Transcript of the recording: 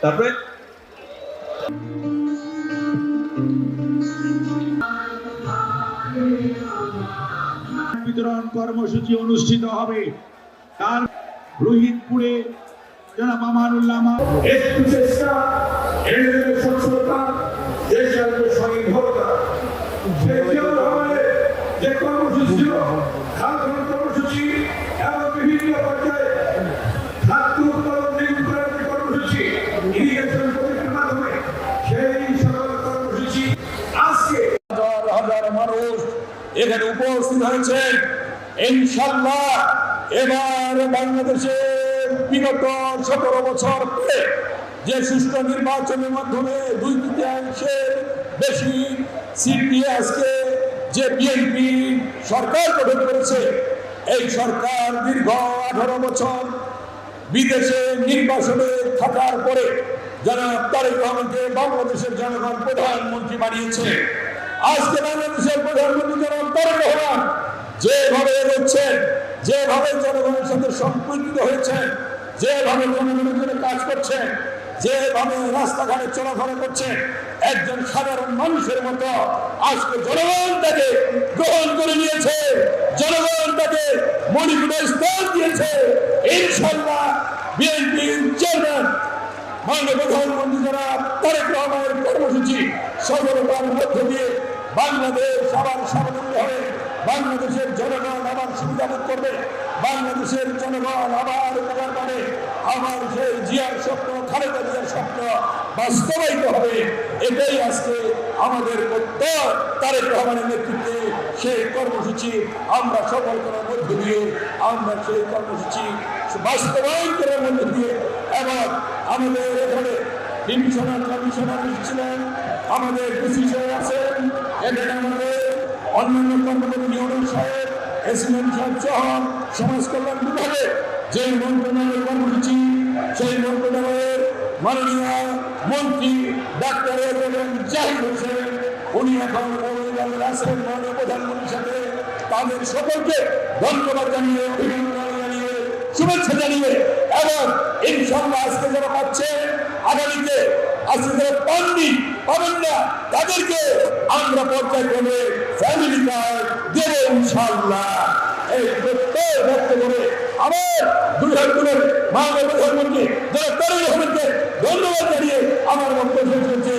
তারপরে বিতরণ কর্মসূচি অনুষ্ঠিত হবে। তার রোহিতপুরে জনাব আমানুল্লাহ একটু চেষ্টা সচ্ছলতা দেশের স্বনির্ভরতা যে কর্মসূচি খাদ্য কর্মসূচি এবং বিভিন্ন পর্যায়ে খাদ্য উৎপাদন দ্বিগুণ করার যে কর্মসূচি ইরিগেশন প্রজেক্টের মাধ্যমে সেই সকল কর্মসূচি আজকে হাজার মানুষ এখানে উপস্থিত হয়েছেন। ইনশাআল্লাহ এবার বাংলাদেশে বিগত 17 বছর পরে যে সুষ্ঠু নির্বাচনের মাধ্যমে 2/3 বেশি সিট দিয়ে আজকে যে বিএনপি সরকার গঠন করেছে, এই সরকার দীর্ঘ 18 বছর বিদেশে নির্বাসনে থাকার পরে জনাব তারেক রহমানকে বাংলাদেশের জনগণ প্রধানমন্ত্রী বানিয়েছে। আজকে বাংলাদেশের প্রধানমন্ত্রী জনাব তারেক রহমান যেভাবে এগোচ্ছেন, যেভাবে জনগণের সাথে সম্পৃক্ত হয়েছেন, যেভাবে জনগণের জন্য কাজ করছেন, যেভাবে রাস্তাঘাটে চলাফেরা করছেন একজন সাধারণ মানুষের মতো, আজকে জনগণ তাকে গ্রহণ করে নিয়েছে, জনগণ তাকে মণিপুরে স্থান দিয়েছে। ইনশাআল্লাহ বিএনপির চেয়ারম্যান মাননীয় প্রধানমন্ত্রী জনাব তারেক রহমানের কর্মসূচি সফলতার মধ্য দিয়ে বাংলাদেশ আবার স্বাবলম্বী হবে, বাংলাদেশের জনগণ আবার সুবিধা ভোগ করবে, বাংলাদেশের জনগণ আবার উপকার পাবে, আবার সেই জিয়ার স্বপ্ন, খালেদা জিয়ার স্বপ্ন বাস্তবায়িত হবে। এটাই আজকে আমাদের প্রত্যয় তারেক রহমানের নেতৃত্বে সেই কর্মসূচি আমরা সফল করার মধ্য দিয়ে আমরা সেই কর্মসূচি বাস্তবায়ন করার মধ্য দিয়ে এবং আমাদের এখানে ডিভিশনাল কমিশনার ছিলেন, আমাদের ডিসি সাহেব আছেন, এখানে আমাদের অন্যান্য কর্মকর্তা নিয়োজন সাহেব, এসিএম সাহেব সহ সমাজ কল্যাণ বিভাগে যে মন্ত্রণালয়ের কর্মসূচি, সেই মন্ত্রণালয়ের মাননীয় মন্ত্রী ডাক্তার জাহিদ হোসেন, উনি এখন আছেন মাননীয় প্রধানমন্ত্রীর সাথে, তাদের সকলকে ধন্যবাদ জানিয়ে, অভিনন্দন জানিয়ে, শুভেচ্ছা জানিয়ে এবং ইনশাআল্লাহ আজকে যারা পাচ্ছেন আগামীতে আজকে যারা পাবেন না তাদেরকে আমরা পর্যায়ক্রমে ফ্যামিলি কার্ড দেব ইনশাআল্লাহ। এই প্রত্যয় ব্যক্ত করে আমার দুই হাত তুলে মাননীয় প্রধানমন্ত্রী যারা তারেক রহমানকে ধন্যবাদ জানিয়ে আমার বক্তব্য শেষ করছে।